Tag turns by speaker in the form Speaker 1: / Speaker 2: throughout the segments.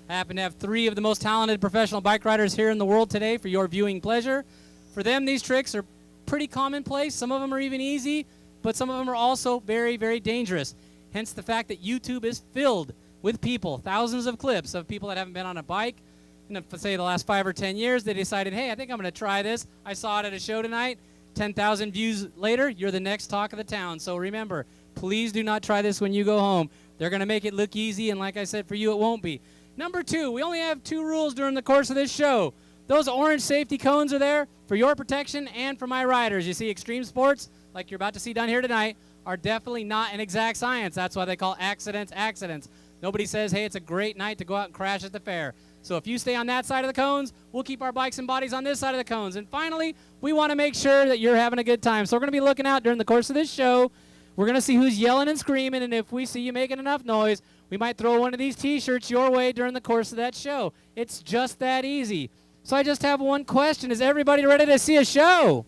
Speaker 1: I happen to have 3 of the most talented professional bike riders here in the world today for your viewing pleasure. For them, these tricks are pretty commonplace. Some of them are even easy, but some of them are also very, very dangerous. Hence the fact that YouTube is filled with people, thousands of clips of people that haven't been on a bike. And say the last 5 or 10 years, they decided, hey, I think I'm going to try this. I saw it at a show tonight. 10,000 views later, you're the next talk of the town. So remember, please do not try this when you go home. They're going to make it look easy, and like I said, for you, it won't be. Number 2, we only have 2 rules during the course of this show. Those orange safety cones are there for your protection and for my riders. You see, extreme sports, like you're about to see done here tonight, are definitely not an exact science. That's why they call accidents accidents. Nobody says, hey, it's a great night to go out and crash at the fair. So if you stay on that side of the cones, we'll keep our bikes and bodies on this side of the cones. And finally, we want to make sure that you're having a good time. So we're going to be looking out during the course of this show. We're going to see who's yelling and screaming, and if we see you making enough noise, we might throw one of these T-shirts your way during the course of that show. It's just that easy. So I just have one question. Is everybody ready to see a show?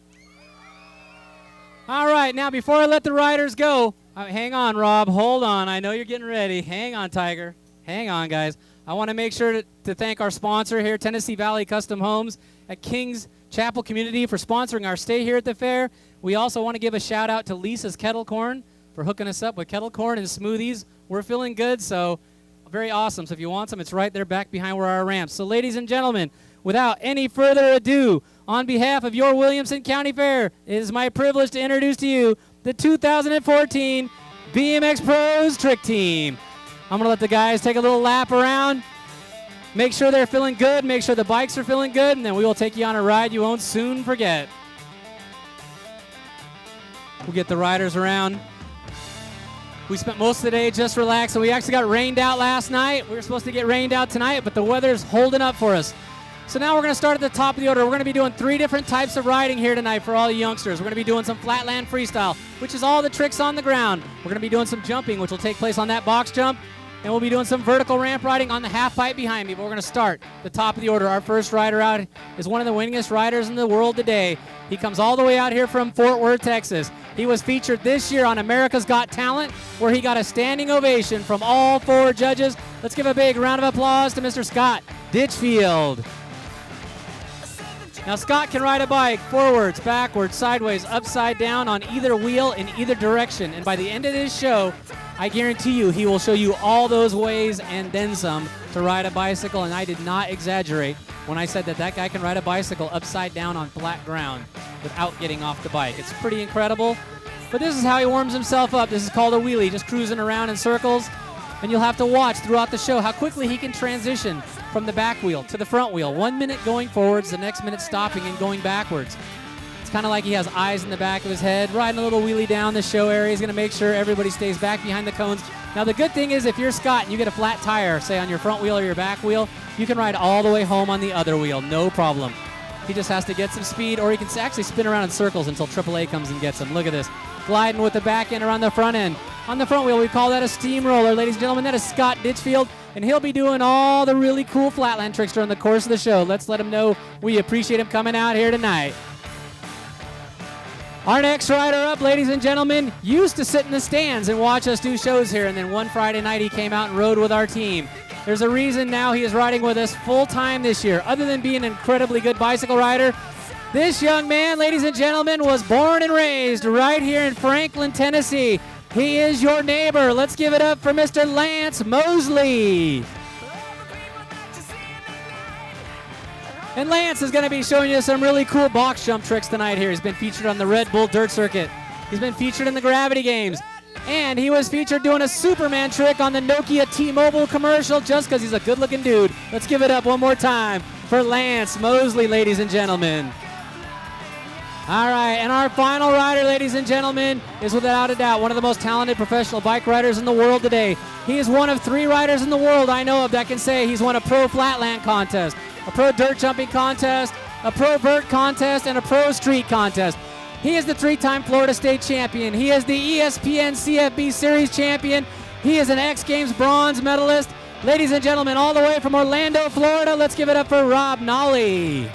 Speaker 1: All right, now before I let the riders go, hang on, Rob. Hold on. I know you're getting ready. Hang on, Tiger. Hang on, guys. I want to make sure to thank our sponsor here, Tennessee Valley Custom Homes at Kings Chapel Community, for sponsoring our stay here at the fair. We also want to give a shout out to Lisa's Kettle Corn for hooking us up with kettle corn and smoothies. We're feeling good, so very awesome. So if you want some, it's right there back behind where our ramps. So ladies and gentlemen, without any further ado, on behalf of your Williamson County Fair, it is my privilege to introduce to you the 2014 BMX Pros Trick Team. I'm going to let the guys take a little lap around, make sure they're feeling good, make sure the bikes are feeling good, and then we will take you on a ride you won't soon forget. We'll get the riders around. We spent most of the day just relaxing. We actually got rained out last night. We were supposed to get rained out tonight, but the weather's holding up for us. So now we're going to start at the top of the order. We're going to be doing 3 different types of riding here tonight for all you youngsters. We're going to be doing some flatland freestyle, which is all the tricks on the ground. We're going to be doing some jumping, which will take place on that box jump. And we'll be doing some vertical ramp riding on the half pipe behind me. But we're going to start the top of the order. Our first rider out is one of the winningest riders in the world today. He comes all the way out here from Fort Worth, Texas. He was featured this year on America's Got Talent, where he got a standing ovation from all 4 judges. Let's give a big round of applause to Mr. Scott Ditchfield. Now Scott can ride a bike forwards, backwards, sideways, upside down, on either wheel, in either direction. And by the end of this show, I guarantee you he will show you all those ways and then some to ride a bicycle. And I did not exaggerate when I said that that guy can ride a bicycle upside down on flat ground without getting off the bike. It's pretty incredible. But this is how he warms himself up. This is called a wheelie, just cruising around in circles. And you'll have to watch throughout the show how quickly he can transition from the back wheel to the front wheel. 1 minute going forwards, the next minute stopping and going backwards. It's kind of like he has eyes in the back of his head, riding a little wheelie down the show area. He's going to make sure everybody stays back behind the cones. Now the good thing is, if you're Scott and you get a flat tire, say on your front wheel or your back wheel, you can ride all the way home on the other wheel, no problem. He just has to get some speed, or he can actually spin around in circles until AAA comes and gets him. Look at this, gliding with the back end around the front end. On the front wheel, we call that a steamroller. Ladies and gentlemen, that is Scott Ditchfield, and he'll be doing all the really cool flatland tricks during the course of the show. Let's let him know we appreciate him coming out here tonight. Our next rider up, ladies and gentlemen, used to sit in the stands and watch us do shows here, and then one Friday night he came out and rode with our team. There's a reason now he is riding with us full-time this year. Other than being an incredibly good bicycle rider, this young man, ladies and gentlemen, was born and raised right here in Franklin, Tennessee. He is your neighbor. Let's give it up for Mr. Lance Mosley. And Lance is going to be showing you some really cool box jump tricks tonight here. He's been featured on the Red Bull Dirt Circuit. He's been featured in the Gravity Games. And he was featured doing a Superman trick on the Nokia T-Mobile commercial just because he's a good-looking dude. Let's give it up one more time for Lance Mosley, ladies and gentlemen. All right, and our final rider, ladies and gentlemen, is without a doubt one of the most talented professional bike riders in the world today. He is one of 3 riders in the world I know of that can say he's won a pro flatland contest, a pro dirt jumping contest, a pro vert contest, and a pro street contest. He is the 3-time Florida State champion. He is the ESPN CFB Series champion. He is an X Games bronze medalist. Ladies and gentlemen, all the way from Orlando, Florida, let's give it up for Rob Nolly.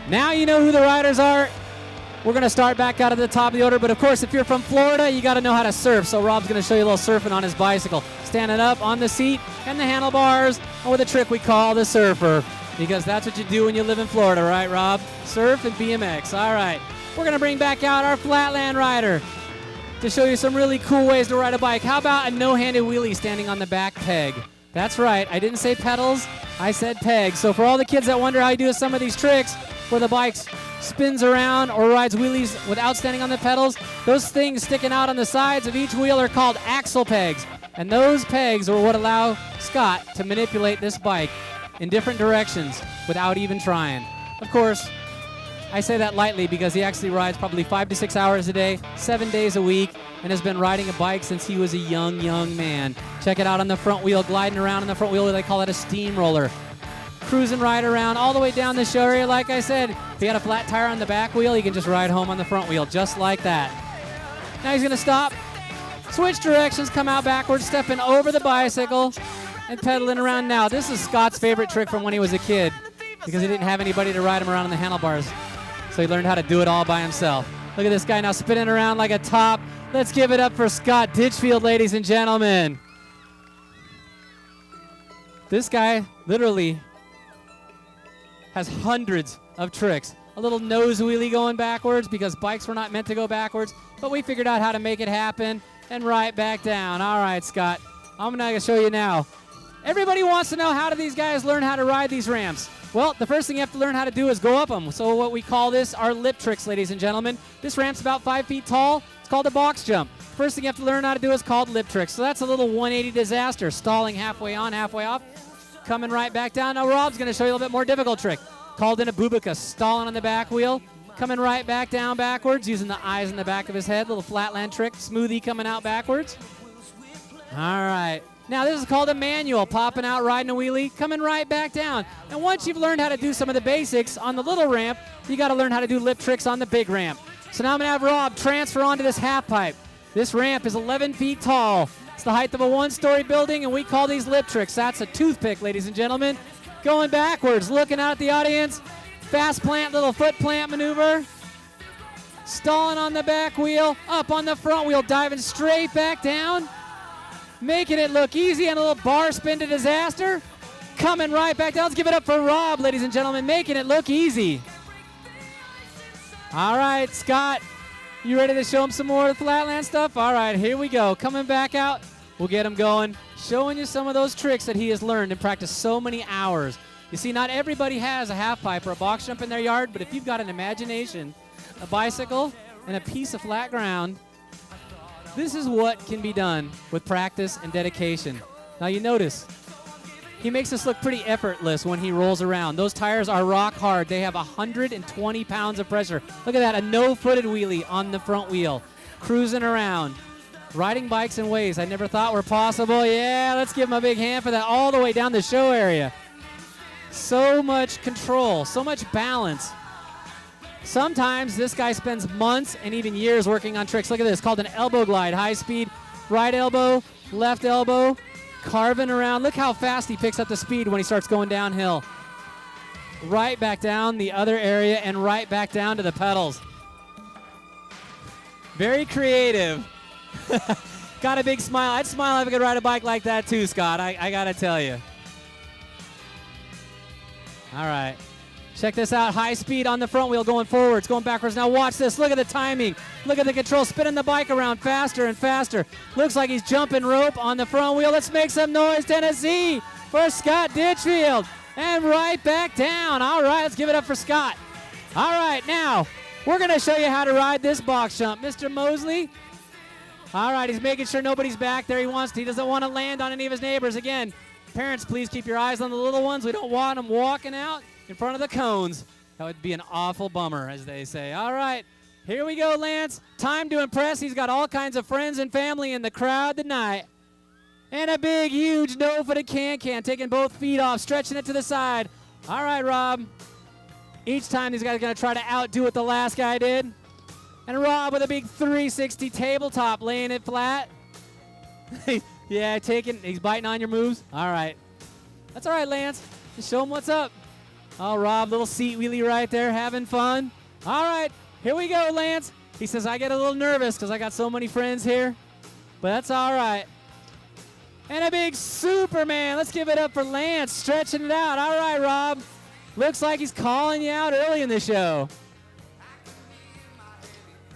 Speaker 1: Now you know who the riders are. We're going to start back out at the top of the order, but of course, if you're from Florida, you got to know how to surf. So Rob's going to show you a little surfing on his bicycle. Standing up on the seat and the handlebars, and with a trick we call the surfer, because that's what you do when you live in Florida, right, Rob? Surf and BMX. All right. We're going to bring back out our flatland rider to show you some really cool ways to ride a bike. How about a no-handed wheelie standing on the back peg? That's right. I didn't say pedals. I said pegs. So for all the kids that wonder how you do some of these tricks where the bike spins around or rides wheelies without standing on the pedals, those things sticking out on the sides of each wheel are called axle pegs. And those pegs are what allow Scott to manipulate this bike in different directions without even trying. Of course, I say that lightly because he actually rides probably 5 to 6 hours a day, 7 days a week, and has been riding a bike since he was a young man. Check it out on the front wheel, gliding around on the front wheel. They call it a steamroller. Cruising right around all the way down the show area. Like I said, if he had a flat tire on the back wheel, he can just ride home on the front wheel, just like that. Now he's going to stop, switch directions, come out backwards, stepping over the bicycle, and pedaling around now. This is Scott's favorite trick from when he was a kid because he didn't have anybody to ride him around on the handlebars. So he learned how to do it all by himself. Look at this guy now spinning around like a top. Let's give it up for Scott Ditchfield, ladies and gentlemen. This guy literally has hundreds of tricks. A little nose wheelie going backwards because bikes were not meant to go backwards, but we figured out how to make it happen, and right back down. All right, Scott, I'm going to show you now. Everybody wants to know, how do these guys learn how to ride these ramps? Well, the first thing you have to learn how to do is go up them. So what we call this are lip tricks, ladies and gentlemen. This ramp's about 5 feet tall. It's called a box jump. First thing you have to learn how to do is called lip tricks. So that's a little 180 disaster, stalling halfway on, halfway off, coming right back down. Now Rob's going to show you a little bit more difficult trick, called in a bubica, stalling on the back wheel, coming right back down backwards, using the eyes in the back of his head, little flatland trick, smoothie coming out backwards. All right. Now this is called a manual, popping out, riding a wheelie, coming right back down. And once you've learned how to do some of the basics on the little ramp, you got to learn how to do lip tricks on the big ramp. So now I'm going to have Rob transfer onto this half pipe. This ramp is 11 feet tall. It's the height of a one-story building, and we call these lip tricks. That's a toothpick, ladies and gentlemen. Going backwards, looking out at the audience. Fast plant, little foot plant maneuver. Stalling on the back wheel, up on the front wheel, diving straight back down. Making it look easy, and a little bar spin to disaster. Coming right back down. Let's give it up for Rob, ladies and gentlemen, making it look easy. All right, Scott, you ready to show him some more of the flatland stuff? All right, here we go. Coming back out, we'll get him going, showing you some of those tricks that he has learned and practiced so many hours. You see, not everybody has a half pipe or a box jump in their yard, but if you've got an imagination, a bicycle, and a piece of flat ground, this is what can be done with practice and dedication. Now you notice, he makes this look pretty effortless when he rolls around. Those tires are rock hard. They have 120 pounds of pressure. Look at that, a no-footed wheelie on the front wheel, cruising around, riding bikes in ways I never thought were possible. Yeah, let's give him a big hand for that, all the way down the show area. So much control, so much balance. Sometimes this guy spends months and even years working on tricks. Look at this, called an elbow glide. High speed, right elbow, left elbow, carving around. Look how fast he picks up the speed when he starts going downhill. Right back down the other area and right back down to the pedals. Very creative. Got a big smile. I'd smile if I could ride a bike like that too, Scott. I got to tell you. All right. Check this out, high speed on the front wheel, going forwards, going backwards. Now watch this, look at the timing. Look at the control, spinning the bike around faster and faster. Looks like he's jumping rope on the front wheel. Let's make some noise, Tennessee, for Scott Ditchfield. And right back down. All right, let's give it up for Scott. All right, now, we're gonna show you how to ride this box jump. Mr. Mosley. All right, he's making sure nobody's back there. He doesn't want to land on any of his neighbors. Again, parents, please keep your eyes on the little ones. We don't want them walking out in front of the cones. That would be an awful bummer, as they say. All right, here we go, Lance. Time to impress. He's got all kinds of friends and family in the crowd tonight. And a big, huge no-footed can-can, taking both feet off, stretching it to the side. All right, Rob. Each time these guys are going to try to outdo what the last guy did. And Rob with a big 360 tabletop, laying it flat. Yeah, he's biting on your moves. All right. That's all right, Lance. Just show him what's up. Oh, Rob, little seat wheelie right there, having fun. All right, Here we go, Lance. He says, I get a little nervous because I got so many friends here, but that's all right. And a big Superman. Let's give it up for Lance, stretching it out. All right, Rob. Looks like he's calling you out early in the show.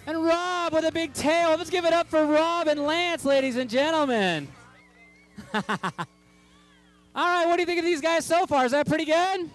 Speaker 1: And Rob with a big tail. Let's give it up for Rob and Lance, ladies and gentlemen. All right, what do you think of these guys so far? Is that pretty good?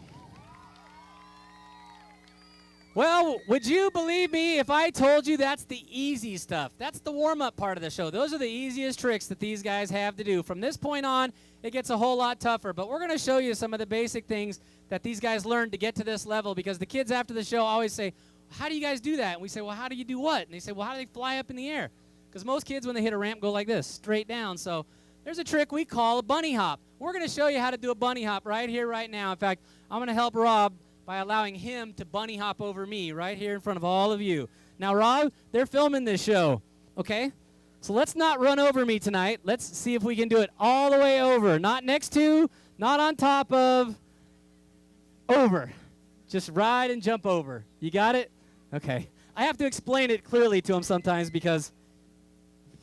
Speaker 1: Well, would you believe me if I told you that's the easy stuff? That's the warm-up part of the show. Those are the easiest tricks that these guys have to do. From this point on, it gets a whole lot tougher. But we're going to show you some of the basic things that these guys learned to get to this level, because the kids after the show always say, how do you guys do that? And we say, well, how do you do what? And they say, well, how do they fly up in the air? Because most kids, when they hit a ramp, go like this, straight down. So there's a trick we call a bunny hop. We're going to show you how to do a bunny hop right here, right now. In fact, I'm going to help Rob by allowing him to bunny hop over me right here in front of all of you. Now, Rob, they're filming this show, okay? So let's not run over me tonight. Let's see if we can do it all the way over. Not next to, not on top of, over. Just ride and jump over. You got it? Okay. I have to explain it clearly to him sometimes because,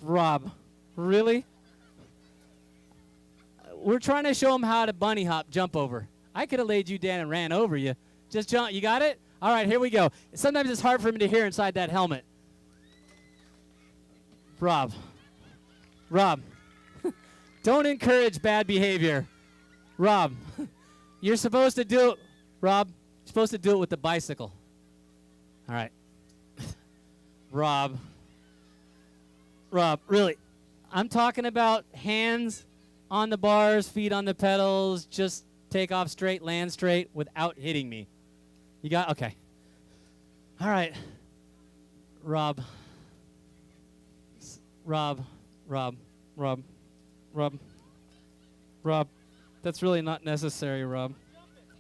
Speaker 1: Rob, really? We're trying to show him how to bunny hop, jump over. I could have laid you down and ran over you. Just jump. You got it? All right, here we go. Sometimes it's hard for me to hear inside that helmet. Rob, don't encourage bad behavior. Rob, you're supposed to do it. Rob, you're supposed to do it with the bicycle. All right. Rob, really, I'm talking about hands on the bars, feet on the pedals, just take off straight, land straight without hitting me. You got, okay. All right. Rob. That's really not necessary, Rob.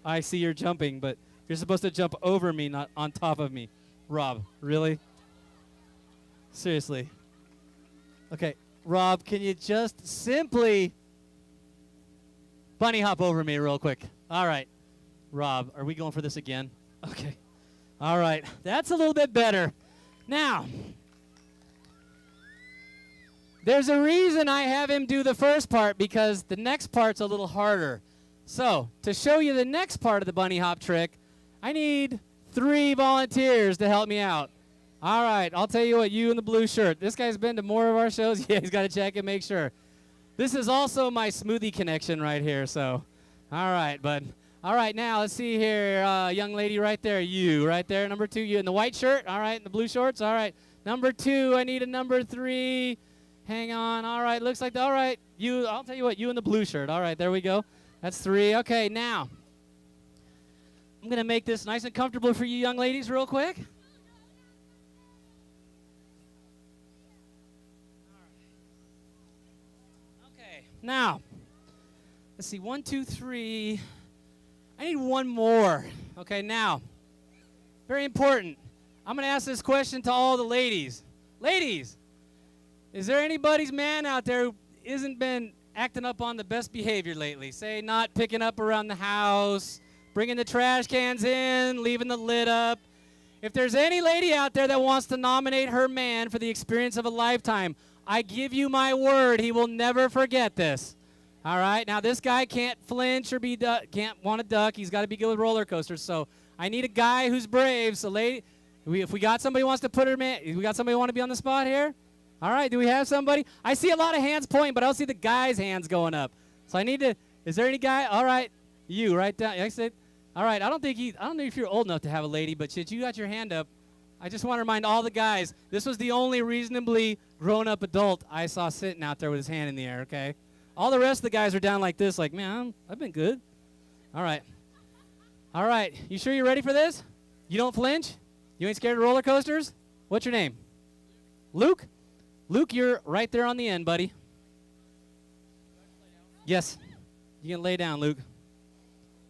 Speaker 1: I see you're jumping, but you're supposed to jump over me, not on top of me. Rob, really? Seriously. Okay, Rob, can you just simply bunny hop over me real quick? All right. Rob, are we going for this again? Okay. All right. That's a little bit better. Now, there's a reason I have him do the first part, because the next part's a little harder. So, to show you the next part of the bunny hop trick, I need 3 volunteers to help me out. All right. I'll tell you what, you in the blue shirt. This guy's been to more of our shows. Yeah, he's got to check and make sure. This is also my smoothie connection right here, so. All right, bud. All right, now let's see here. Young lady right there. You right there, number 2. You in the white shirt. All right, in the blue shorts. All right. Number 2, I need a number 3. Hang on. All right, looks like, all right. You, I'll tell you what, you in the blue shirt. All right, there we go. That's 3. Okay, now, I'm going to make this nice and comfortable for you young ladies real quick. Okay, now, let's see, 1, 2, 3. I need one more. Okay, now, very important. I'm going to ask this question to all the ladies. Ladies, is there anybody's man out there who isn't been acting up on the best behavior lately? Say, not picking up around the house, bringing the trash cans in, leaving the lid up. If there's any lady out there that wants to nominate her man for the experience of a lifetime, I give you my word, he will never forget this. All right, now this guy can't flinch or can't want to duck. He's got to be good with roller coasters. So I need a guy who's brave. So lady, if we got somebody who wants to put her man, we got somebody who want to be on the spot here? All right, do we have somebody? I see a lot of hands pointing, but I don't see the guy's hands going up. So I need to, is there any guy? All right, you right down. I said, all right, I don't know if you're old enough to have a lady, but since you got your hand up, I just want to remind all the guys, this was the only reasonably grown-up adult I saw sitting out there with his hand in the air, okay? All the rest of the guys are down like this, like, man, I've been good. All right. All right. You sure you're ready for this? You don't flinch? You ain't scared of roller coasters? What's your name? Luke? Luke, you're right there on the end, buddy. Yes. You can lay down, Luke.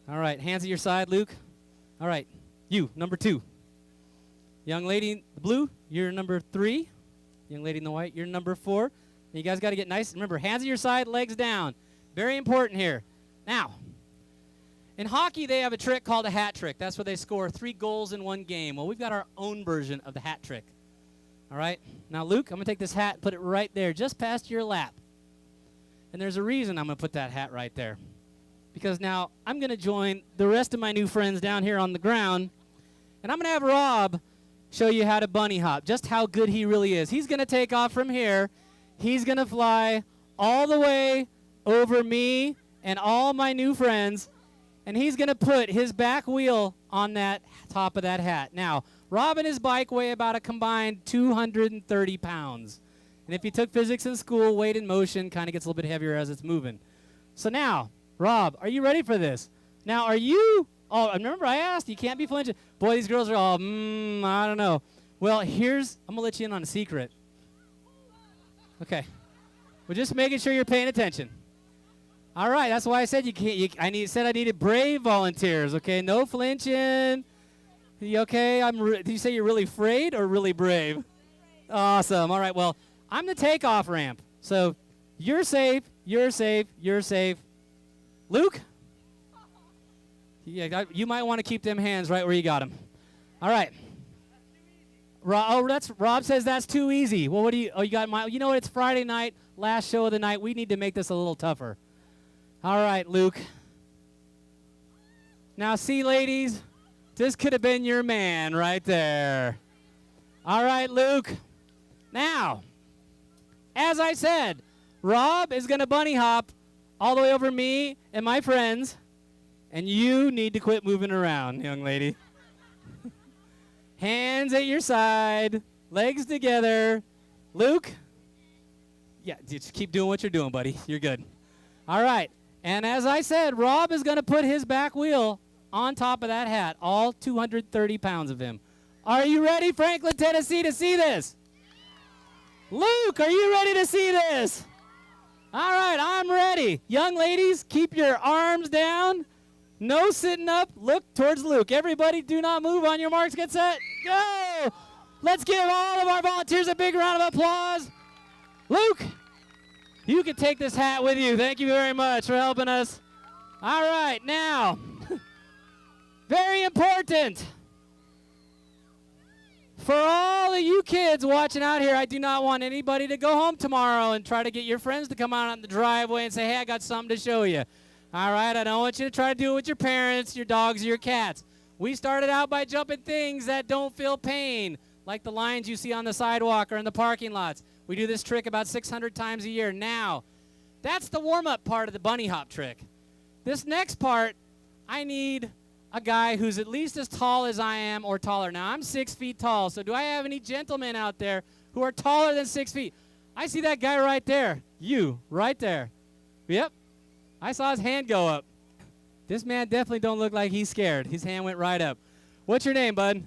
Speaker 1: All right. Hands at your side, Luke. All right. You, number 2. Young lady in the blue, you're number 3. Young lady in the white, you're number 4. You guys got to get nice. Remember, hands at your side, legs down. Very important here. Now, In hockey, they have a trick called a hat trick. That's where they score 3 goals in one game. Well, we've got our own version of the hat trick. All right? Now, Luke, I'm going to take this hat and put it right there, just past your lap. And there's a reason I'm going to put that hat right there. Because now I'm going to join the rest of my new friends down here on the ground, and I'm going to have Rob show you how to bunny hop, just how good he really is. He's going to take off from here. He's going to fly all the way over me and all my new friends, and he's going to put his back wheel on that top of that hat. Now, Rob and his bike weigh about a combined 230 pounds. And if you took physics in school, weight in motion kind of gets a little bit heavier as it's moving. So now, Rob, are you ready for this? Now, are you... Oh, remember I asked, you can't be flinching. Boy, these girls are all, I don't know. Well, I'm going to let you in on a secret. Okay. We're just making sure you're paying attention. All right, that's why I said you can't. I needed brave volunteers. Okay, no flinching. You okay? Did you say you're really afraid or really brave? Awesome. All right. Well, I'm the takeoff ramp. So you're safe. You're safe. You're safe. Luke. Yeah, you might want to keep them hands right where you got them. All right. Rob says that's too easy. Well, what do you? Oh, you got my. You know what? It's Friday night, last show of the night. We need to make this a little tougher. All right, Luke. Now, see, ladies, this could have been your man right there. All right, Luke. Now, as I said, Rob is going to bunny hop all the way over me and my friends, and you need to quit moving around, young lady. Hands at your side, legs together. Luke? Yeah, just keep doing what you're doing, buddy. You're good. All right. And as I said, Rob is going to put his back wheel on top of that hat, all 230 pounds of him. Are you ready, Franklin, Tennessee, to see this? Luke, are you ready to see this? All right, I'm ready. Young ladies, keep your arms down. No sitting up. Look towards Luke. Everybody, do not move. On your marks, get set, go. Let's give all of our volunteers a big round of applause. Luke, you can take this hat with you. Thank you very much for helping us. All right, now, very important. For all of you kids watching out here, I do not want anybody to go home tomorrow and try to get your friends to come out on the driveway and say, hey, I got something to show you. All right, I don't want you to try to do it with your parents, your dogs, or your cats. We started out by jumping things that don't feel pain, like the lines you see on the sidewalk or in the parking lots. We do this trick about 600 times a year. Now, that's the warm-up part of the bunny hop trick. This next part, I need a guy who's at least as tall as I am or taller. Now, I'm 6 feet tall, so do I have any gentlemen out there who are taller than 6 feet? I see that guy right there. You, right there. Yep. I saw his hand go up. This man definitely don't look like he's scared. His hand went right up. What's your name, bud?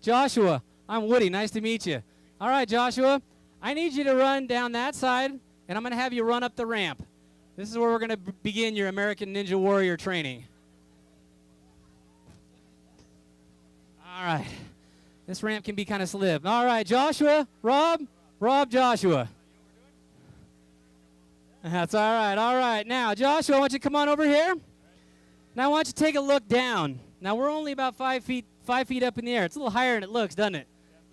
Speaker 1: Joshua. I'm Woody. Nice to meet you. All right, Joshua. I need you to run down that side, and I'm going to have you run up the ramp. This is where we're going to begin your American Ninja Warrior training. All right. This ramp can be kind of slip. All right, Joshua, Rob, Joshua. That's all right. All right. Now, Joshua, I want you to come on over here. Now, I want you to take a look down. Now, we're only about 5 feet up in the air. It's a little higher than it looks, doesn't it?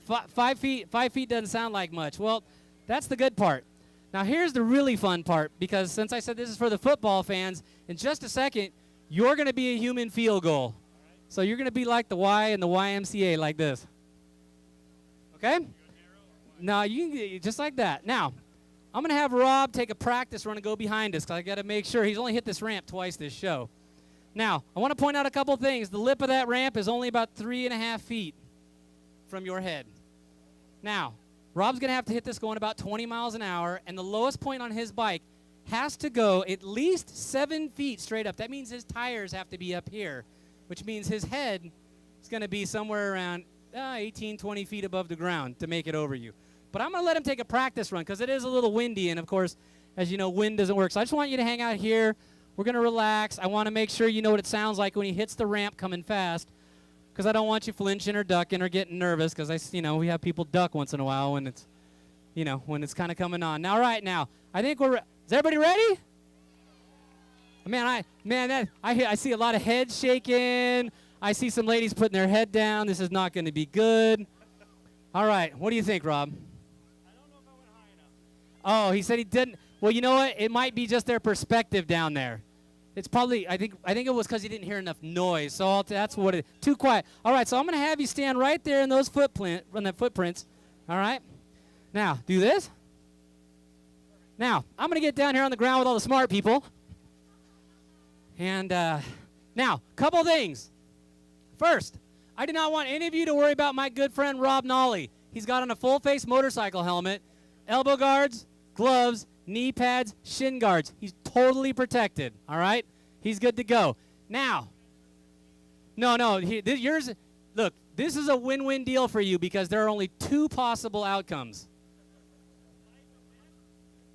Speaker 1: 5 feet doesn't sound like much. Well, that's the good part. Now, here's the really fun part, because since I said this is for the football fans, in just a second, you're going to be a human field goal. So you're going to be like the Y and the YMCA, like this. Okay? No, you can just like that. Now, I'm going to have Rob take a practice run and go behind us, because I got to make sure. He's only hit this ramp twice this show. Now, I want to point out a couple things. The lip of that ramp is only about 3.5 feet from your head. Now, Rob's going to have to hit this going about 20 miles an hour, and the lowest point on his bike has to go at least 7 feet straight up. That means his tires have to be up here, which means his head is going to be somewhere around 18, 20 feet above the ground to make it over you. But I'm going to let him take a practice run because it is a little windy, and, of course, as you know, wind doesn't work. So I just want you to hang out here. We're going to relax. I want to make sure you know what it sounds like when he hits the ramp coming fast, because I don't want you flinching or ducking or getting nervous, because we have people duck once in a while when it's, when it's kind of coming on. Now, right now, I think is everybody ready? I see a lot of heads shaking. I see some ladies putting their head down. This is not going to be good. All right, what do you think, Rob?
Speaker 2: I don't know if I went high enough.
Speaker 1: Oh, he said he didn't. Well, you know what? It might be just their perspective down there. It's probably, I think it was because he didn't hear enough noise. So that's what it, too quiet. All right, so I'm going to have you stand right there in those footprints. All right? Now, do this. Now, I'm going to get down here on the ground with all the smart people. And now, couple things. First, I do not want any of you to worry about my good friend Rob Nolly. He's got on a full-face motorcycle helmet, elbow guards, gloves, knee pads, shin guards. He's totally protected, all right? He's good to go. Now, look, this is a win-win deal for you because there are only two possible outcomes.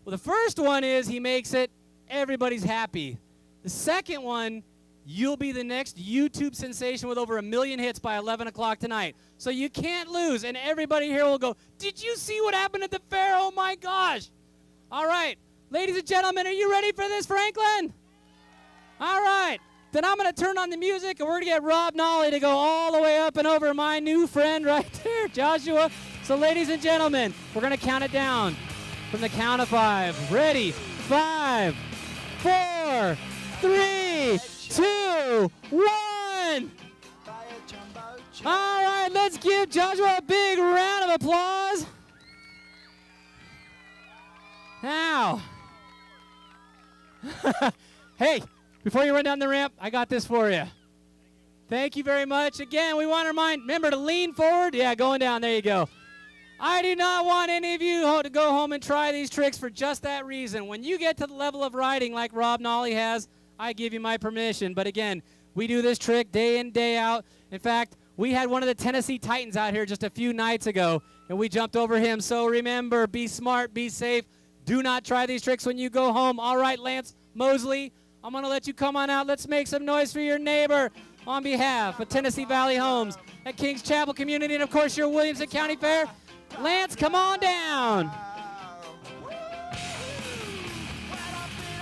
Speaker 1: Well, the first one is he makes it, everybody's happy. The second one, you'll be the next YouTube sensation with over 1 million hits by 11 o'clock tonight. So you can't lose, and everybody here will go, did you see what happened at the fair? Oh, my gosh. All right. Ladies and gentlemen, are you ready for this, Franklin? All right. Then I'm going to turn on the music, and we're going to get Rob Nolly to go all the way up and over my new friend right there, Joshua. So, ladies and gentlemen, we're going to count it down from the count of 5. Ready? 5, 4, 3, 2, 1. All right, let's give Joshua a big round of applause. Now, hey, before you run down the ramp, I got this for you. Thank you very much. Again, we want to remember to lean forward. Yeah, going down. There you go. I do not want any of you to go home and try these tricks for just that reason. When you get to the level of riding like Rob Nolly has, I give you my permission. But again, we do this trick day in, day out. In fact, we had one of the Tennessee Titans out here just a few nights ago, and we jumped over him. So remember, be smart, be safe. Do not try these tricks when you go home. All right, Lance Mosley, I'm going to let you come on out. Let's make some noise for your neighbor on behalf of Tennessee Valley Homes at Kings Chapel Community and, of course, your Williamson County Fair. Lance, come on down.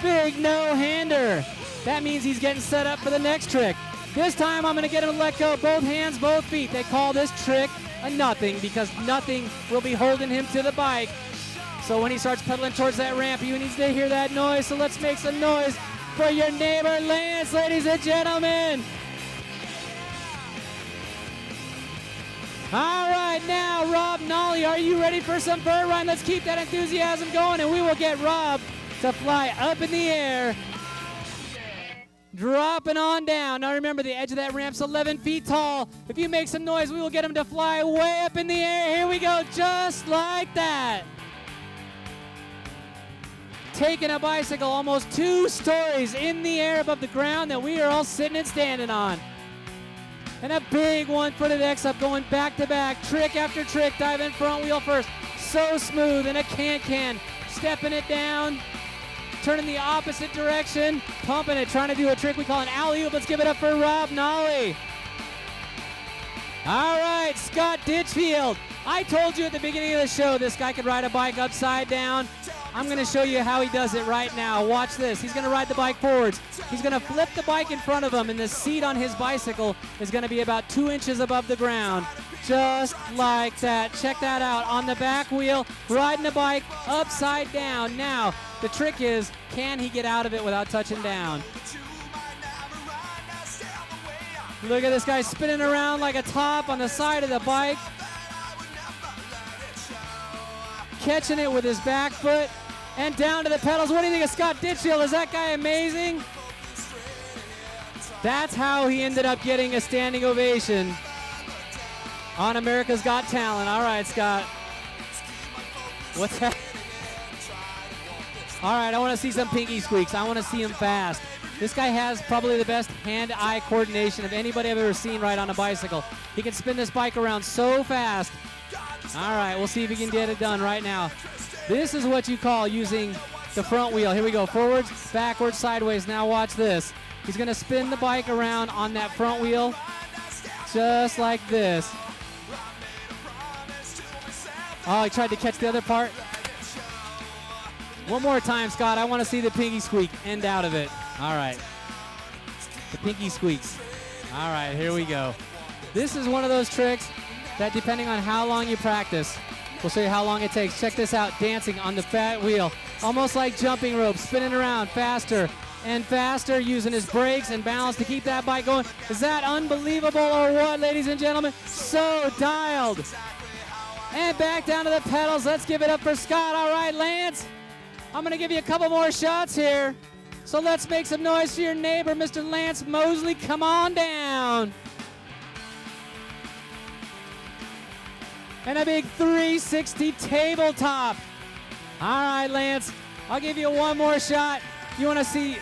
Speaker 1: Big no-hander. That means he's getting set up for the next trick. This time I'm going to get him to let go both hands, both feet. They call this trick a nothing because nothing will be holding him to the bike. So when he starts pedaling towards that ramp, he needs to hear that noise. So let's make some noise for your neighbor Lance, ladies and gentlemen. All right, now, Rob Nolly, are you ready for some fair run? Let's keep that enthusiasm going, and we will get Rob to fly up in the air, dropping on down. Now, remember, the edge of that ramp's 11 feet tall. If you make some noise, we will get him to fly way up in the air. Here we go, just like that. Taking a bicycle almost 2 stories in the air above the ground that we are all sitting and standing on. And a big one-footed X-up going back-to-back, trick after trick, dive in front wheel first. So smooth, and a can-can, stepping it down, turning the opposite direction, pumping it, trying to do a trick we call an alley-oop. Let's give it up for Rob Nolly. All right, Scott Ditchfield. I told you at the beginning of the show this guy could ride a bike upside down. I'm going to show you how he does it right now. Watch this. He's going to ride the bike forwards. He's going to flip the bike in front of him, and the seat on his bicycle is going to be about 2 inches above the ground. Just like that. Check that out. On the back wheel, riding the bike upside down. Now, the trick is, can he get out of it without touching down? Look at this guy spinning around like a top on the side of the bike. Catching it with his back foot and down to the pedals. What do you think of Scott Ditchfield? Is that guy amazing? That's how he ended up getting a standing ovation on America's Got Talent. All right, Scott. What's that? All right, I want to see some pinky squeaks. I want to see him fast. This guy has probably the best hand-eye coordination of anybody I've ever seen ride on a bicycle. He can spin this bike around so fast. All right, we'll see if he can get it done right now. This is what you call using the front wheel. Here we go, forwards, backwards, sideways. Now watch this. He's going to spin the bike around on that front wheel just like this. Oh, he tried to catch the other part. One more time, Scott. I want to see the pinky squeak end out of it. All right. The pinky squeaks. All right, here we go. This is one of those tricks that, depending on how long you practice, we'll show you how long it takes. Check this out, dancing on the fat wheel. Almost like jumping rope, spinning around faster and faster, using his brakes and balance to keep that bike going. Is that unbelievable or what, ladies and gentlemen? So dialed. And back down to the pedals. Let's give it up for Scott. All right, Lance. I'm going to give you a couple more shots here. So let's make some noise for your neighbor, Mr. Lance Mosley. Come on down. And a big 360 tabletop. All right, Lance. I'll give you one more shot. You want to see...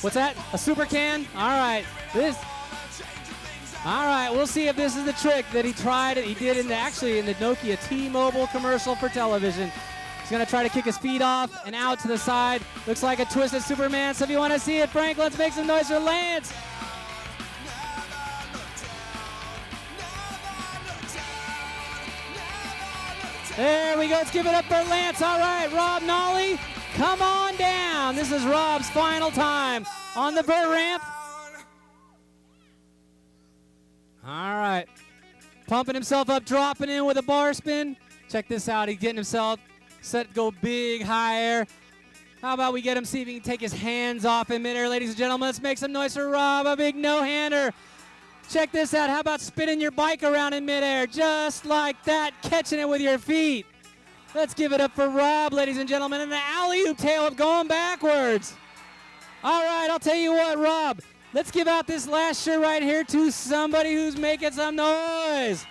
Speaker 1: What's that? A super can? All right. All right, we'll see if this is the trick that he tried. He did in the Nokia T-Mobile commercial for television. He's going to try to kick his feet off and out to the side. Looks like a twisted Superman. So if you want to see it, Frank, let's make some noise for Lance. There we go. Let's give it up for Lance. All right, Rob Nolly, come on down. This is Rob's final time on the vert ramp. All right. Pumping himself up, dropping in with a bar spin. Check this out. He's getting himself set to go big, high air. How about we get him, see if he can take his hands off in midair, ladies and gentlemen. Let's make some noise for Rob, a big no-hander. Check this out. How about spinning your bike around in midair, just like that, catching it with your feet. Let's give it up for Rob, ladies and gentlemen, and the alley-oop tail of going backwards. All right, I'll tell you what, Rob. Let's give out this last shirt right here to somebody who's making some noise.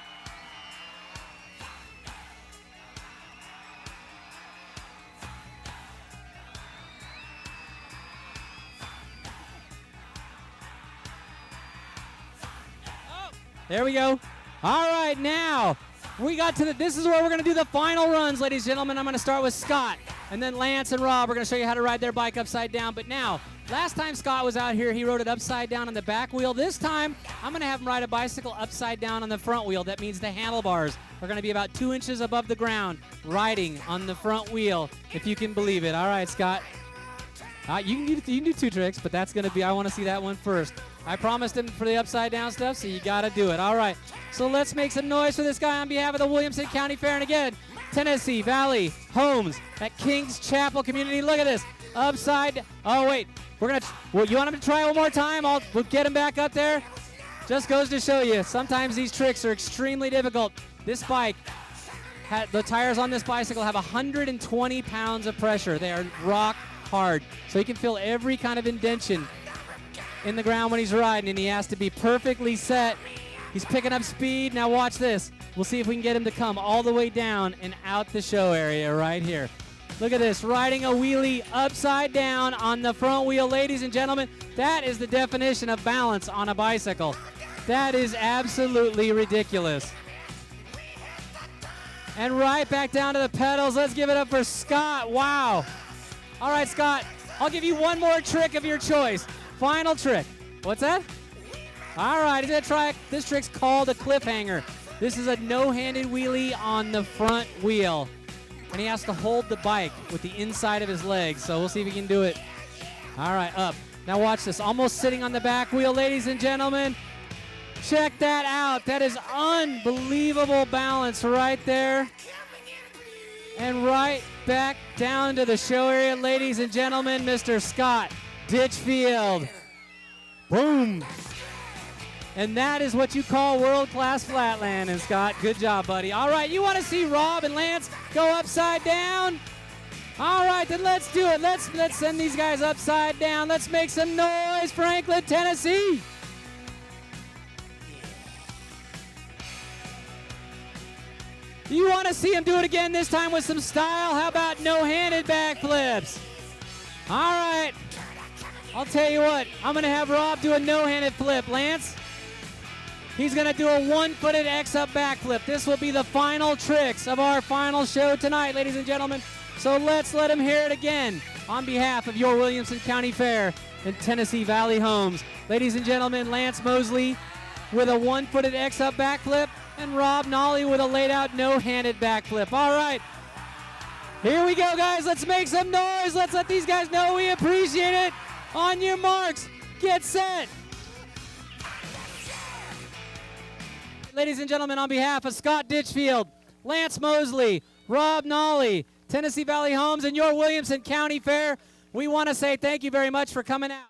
Speaker 1: There we go. All right, now we got to this is where we're going to do the final runs, ladies and gentlemen. I'm going to start with Scott, and then Lance and Rob are going to show you how to ride their bike upside down. But now, last time Scott was out here, he rode it upside down on the back wheel. This time, I'm going to have him ride a bicycle upside down on the front wheel. That means the handlebars are going to be about 2 inches above the ground, riding on the front wheel, if you can believe it. All right, Scott. You can do 2 tricks, but that's going to be, I want to see that one first. I promised him for the upside down stuff, so you got to do it. All right, so let's make some noise for this guy on behalf of the Williamson County Fair. And again, Tennessee Valley Homes at Kings Chapel Community. Look at this. Upside, oh wait, we're going to, you want him to try one more time? We'll get him back up there. Just goes to show you, sometimes these tricks are extremely difficult. This bike, the tires on this bicycle have 120 pounds of pressure. They are rock hard, so he can feel every kind of indentation in the ground when he's riding, and he has to be perfectly set. He's picking up speed. Now watch this. We'll see if we can get him to come all the way down and out the show area right here. Look at this, riding a wheelie upside down on the front wheel. Ladies and gentlemen, that is the definition of balance on a bicycle. That is absolutely ridiculous. And right back down to the pedals. Let's give it up for Scott. Wow. All right, Scott, I'll give you one more trick of your choice. Final trick. What's that? All right, he's gonna try. This trick's called a cliffhanger. This is a no-handed wheelie on the front wheel, and he has to hold the bike with the inside of his legs. So we'll see if he can do it. All right, up. Now watch this. Almost sitting on the back wheel, ladies and gentlemen. Check that out. That is unbelievable balance right there. And right back down to the show area, ladies and gentlemen, Mr. Scott Ditchfield. Boom. And that is what you call world-class flatland. And Scott, good job, buddy. All right, you want to see Rob and Lance go upside down? All right, then let's do it. Let's send these guys upside down. Let's make some noise, Franklin, Tennessee. You want to see him do it again, this time with some style? How about no-handed backflips? All right. I'll tell you what, I'm going to have Rob do a no-handed flip. Lance, he's going to do a one-footed X-up backflip. This will be the final tricks of our final show tonight, ladies and gentlemen. So let's let him hear it again on behalf of your Williamson County Fair and Tennessee Valley Homes. Ladies and gentlemen, Lance Mosley with a one-footed X-up backflip, and Rob Nolly with a laid-out no-handed backflip. All right. Here we go, guys. Let's make some noise. Let's let these guys know we appreciate it. On your marks, get set. Ladies and gentlemen, on behalf of Scott Ditchfield, Lance Mosley, Rob Nolly, Tennessee Valley Homes, and your Williamson County Fair, we want to say thank you very much for coming out.